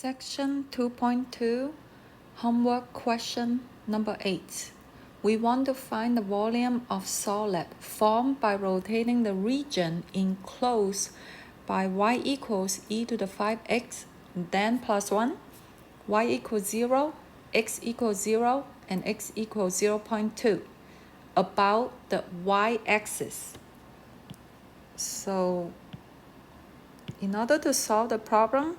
Section 2.2, homework question number 8. We want to find the volume of solid formed by rotating the region enclosed by y equals e to the 5x, then plus 1, y equals 0, x equals 0, and x equals 0.2 about the y-axis. So, in order to solve the problem,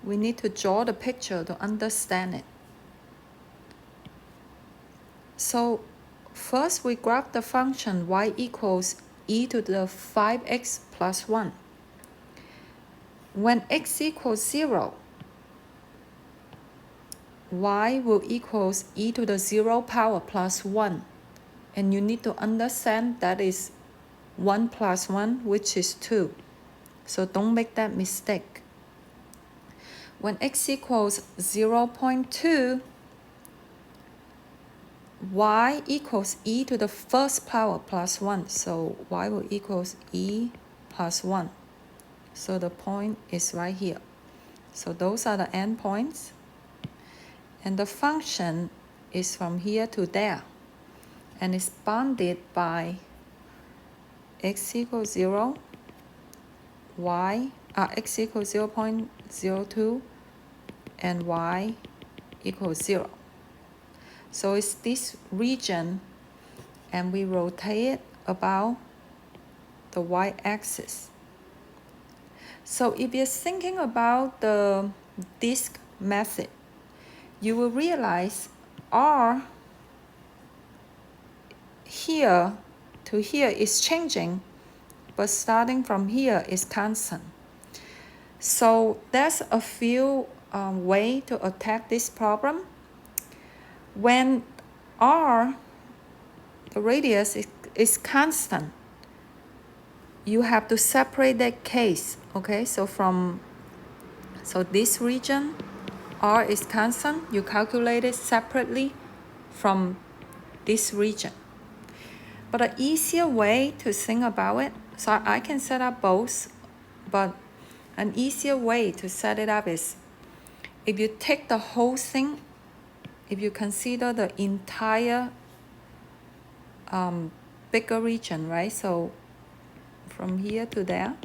we need to draw the picture to understand it. So first we graph the function y equals e to the 5x plus 1. When x equals 0, y will equals e to the 0 power plus 1. And you need to understand that is 1 plus 1, which is 2. So don't make that mistake. When x equals 0.2, y equals e to the first power plus 1. So y will equals e plus 1. So the point is right here. So those are the endpoints. And the function is from here to there. And it's bounded by x equals 0, x equals 0.02, and y equals 0. So it's this region, and we rotate it about the y-axis. So if you're thinking about the disk method, you will realize R here to here is changing, but starting from here is constant. So there's a few ways to attack this problem. When R, the radius is constant, you have to separate that case, okay? So this region, R is constant, you calculate it separately from this region. But an easier way to think about it, so I can set up both, but an easier way to set it up is if you take the whole thing, if you consider the entire bigger region, right? So from here to there,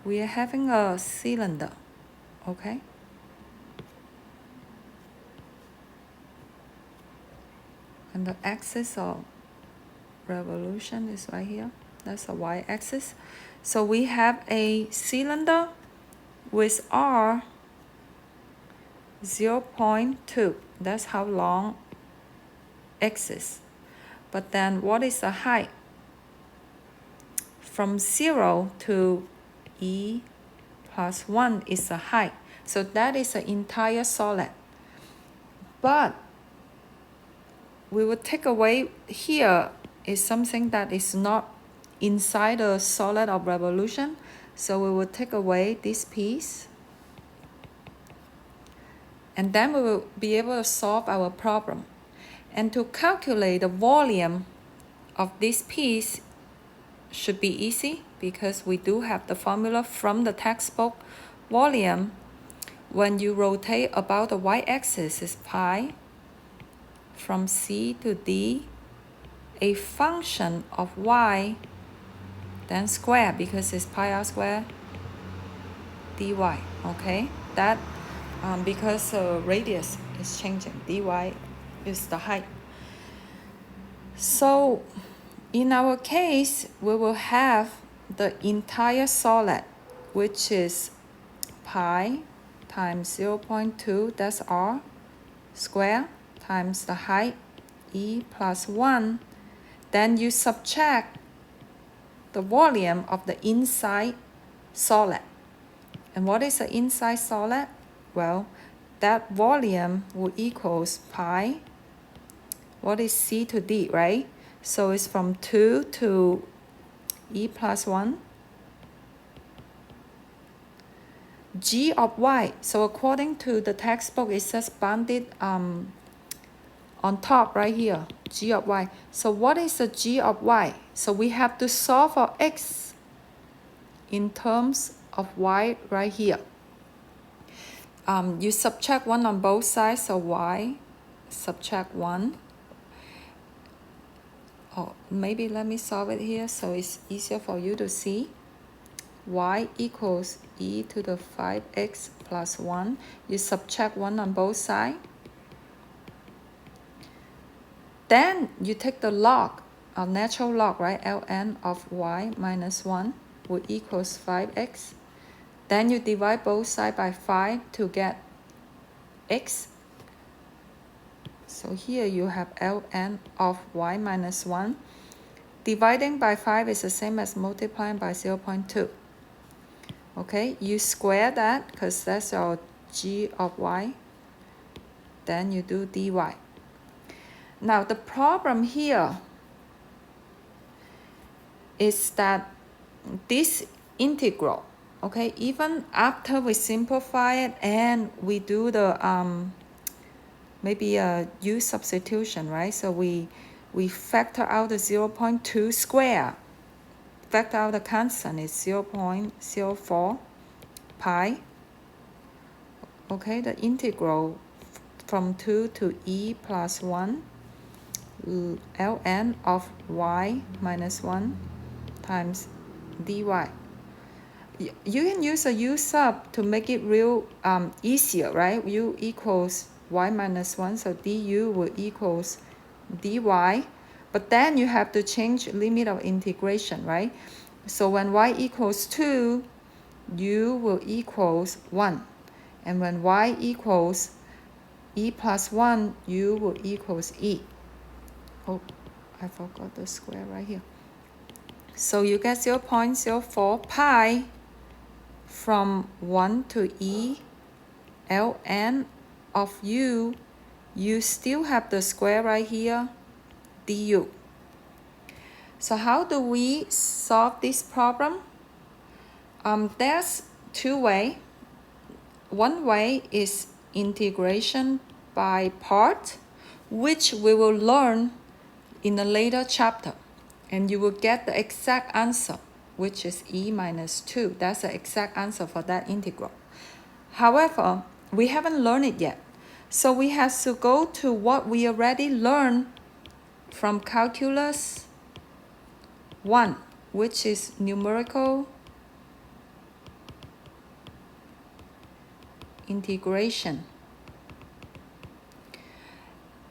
we are having a cylinder, okay? And the axis of revolution is right here. That's a y-axis. So we have a cylinder with R 0.2. That's how long x is. But then what is the height? From 0 to e plus 1 is the height. So that is the entire solid. But we will take away here is something that is not inside the solid of revolution. So we will take away this piece. And then we will be able to solve our problem. And to calculate the volume of this piece should be easy because we do have the formula from the textbook. Volume, when you rotate about the y-axis, is pi from C to D, a function of y, then square because it's pi r squared dy, okay? That because the radius is changing, dy is the height. So in our case, we will have the entire solid, which is pi times 0.2, that's r, square, times the height, e plus 1. Then you subtract the volume of the inside solid. And what is the inside solid? Well, that volume will equals pi. What is C to D, right? So it's from 2 to e plus 1. G of y. So according to the textbook, it says bounded on top right here, g of y. So what is the g of y? So we have to solve for x in terms of y right here. you subtract 1 on both sides, so y subtract 1. Oh, maybe let me solve it here so it's easier for you to see. Y equals e to the 5x plus 1. You subtract 1 on both sides. Then you take the log, a natural log, right? ln of y minus 1 will equals 5x. Then you divide both sides by 5 to get x. So here you have ln of y minus 1. Dividing by 5 is the same as multiplying by 0.2. Okay, you square that because that's our g of y. Then you do dy. Now the problem here is that this integral, okay, even after we simplify it and we do the maybe a u substitution, right? So we factor out the 0.2 square. Factor out the constant is 0.04 pi. Okay, the integral from 2 to e plus 1 ln of y minus 1 times dy. You can use a u sub to make it real easier, right? U equals y minus 1, so du will equals dy. But then you have to change limit of integration, right? So when y equals 2, u will equals 1. And when y equals e plus 1, u will equals e. Oh, I forgot the square right here. So you get 0.04 pi from 1 to e ln of u. You still have the square right here, du. So how do we solve this problem? There's two ways. One way is integration by part, which we will learn in a later chapter, and you will get the exact answer, which is e minus 2. That's the exact answer for that integral. However, we haven't learned it yet, so we have to go to what we already learned from calculus 1, which is numerical integration.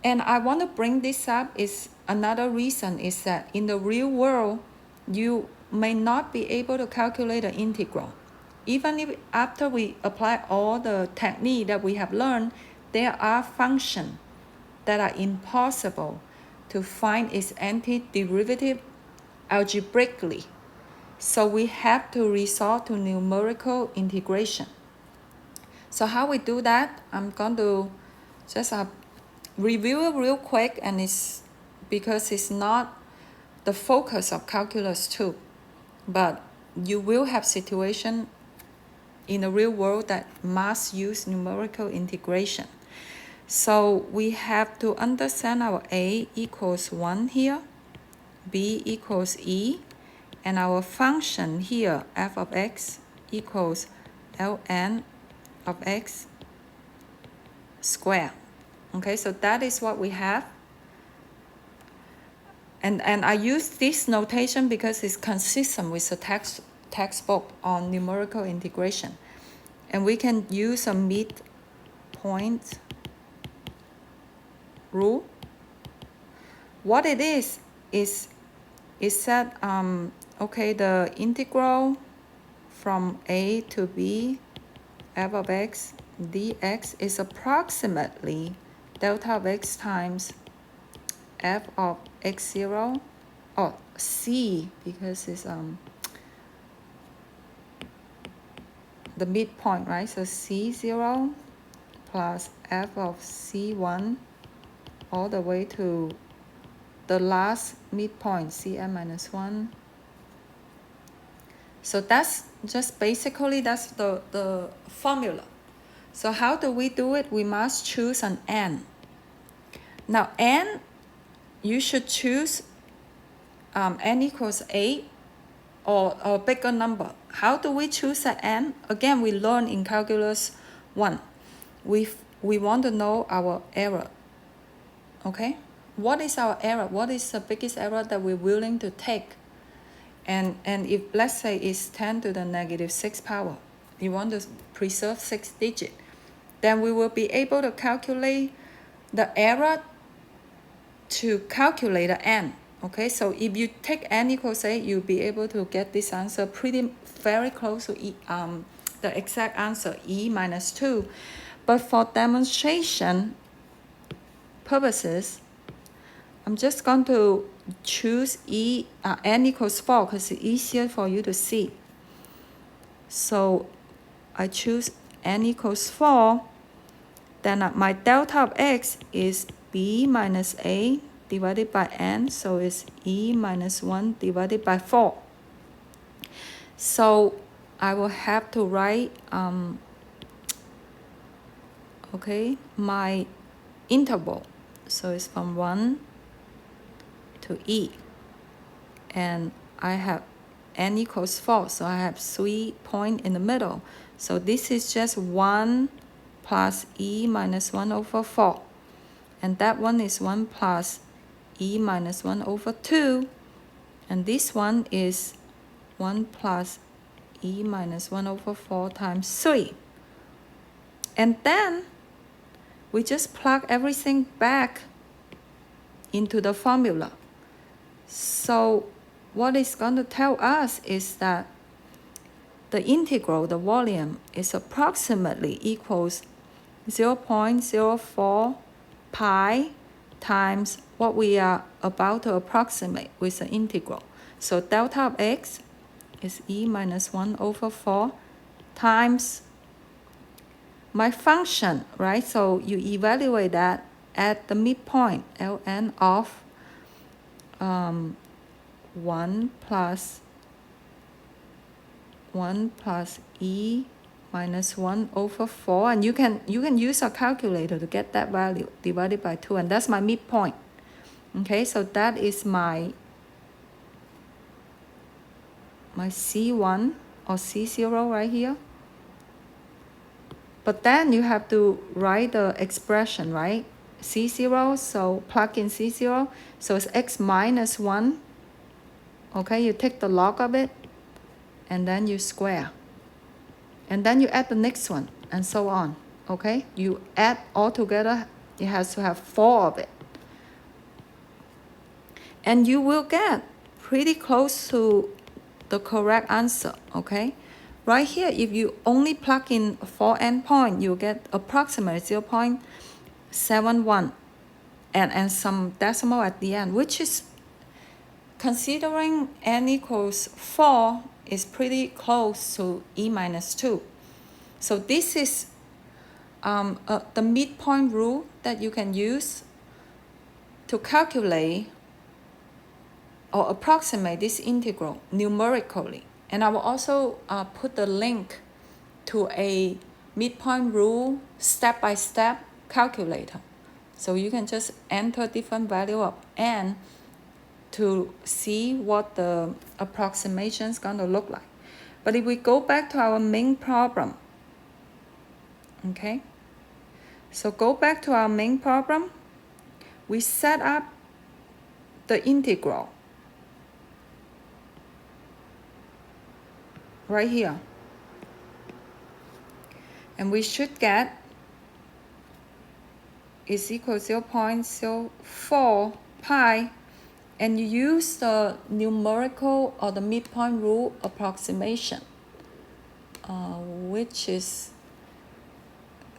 And I want to bring this up is another reason is that in the real world, you may not be able to calculate the integral. Even if after we apply all the technique that we have learned, there are functions that are impossible to find its antiderivative algebraically. So we have to resort to numerical integration. So how we do that, I'm going to just review it real quick, and it's because it's not the focus of calculus 2, but you will have situation in the real world that must use numerical integration. So we have to understand our a equals 1 here, b equals e, and our function here, f of x, equals ln of x squared. Okay, so that is what we have. And I use this notation because it's consistent with the textbook on numerical integration. And we can use a midpoint rule. What it is that, okay, the integral from a to b f of x dx is approximately delta of x times f of x0, or c, because it's the midpoint, right? So c0 plus f of c1 all the way to the last midpoint, cn minus 1. So that's just basically that's the formula. So how do we do it? We must choose an n. Now n, you should choose n equals 8 or a bigger number. How do we choose an n? Again, we learn in calculus 1. we want to know our error. Okay, what is our error? What is the biggest error that we're willing to take? And if let's say it's 10 to the negative 6 power, you want to preserve 6 digits, then we will be able to calculate the error to calculate the n. Okay, so if you take n equals 8, you'll be able to get this answer very close to the exact answer, e minus 2. But for demonstration purposes, I'm just going to choose n equals 4 because it's easier for you to see. So I choose n equals 4. Then my delta of x is b minus a divided by n, so it's e minus 1 divided by 4. So I will have to write my interval. So it's from 1 to e, and I have n equals 4, so I have 3 points in the middle. So this is just 1 plus e minus 1 over 4, and that one is 1 plus e minus 1 over 2, and this one is 1 plus e minus 1 over 4 times 3. And then we just plug everything back into the formula. So what it's going to tell us is that the integral, the volume, is approximately equals 0.04 pi times what we are about to approximate with the integral. So delta of x is e minus 1 over 4 times my function, right? So you evaluate that at the midpoint, ln of 1 plus e minus 1 over 4, and you can use a calculator to get that value, divided by 2, and that's my midpoint. Okay, so that is my C1 or C0 right here. But then you have to write the expression, right? C0, so plug in C0, so it's x minus 1. Okay, you take the log of it, and then you square. And then you add the next one, and so on. Okay, you add all together, it has to have 4 of it. And you will get pretty close to the correct answer, okay? Right here, if you only plug in 4 endpoints, you get approximately 0.71 and some decimal at the end, which is, considering n equals 4, is pretty close to e minus 2. So this is the midpoint rule that you can use to calculate or approximate this integral numerically. And I will also put the link to a midpoint rule step-by-step calculator. So you can just enter different value of n to see what the approximation is going to look like. But if we go back to our main problem, okay? So go back to our main problem. We set up the integral right here. And we should get is equal to 0.04 pi. And you use the numerical or the midpoint rule approximation, which is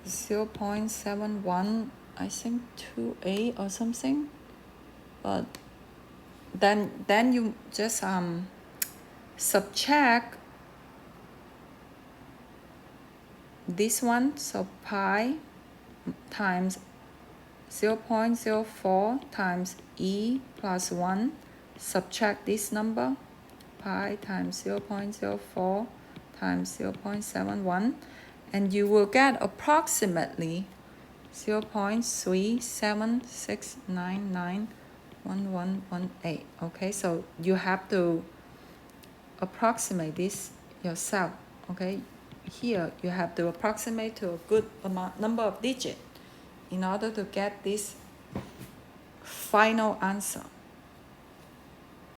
0.71, I think 28 or something. But then you just subtract this one, so pi times 0.04 times e plus 1, subtract this number, pi times 0.04 times 0.71, and you will get approximately 0.3769911118. Okay, so you have to approximate this yourself. Okay, here you have to approximate to a good number of digits in order to get this final answer.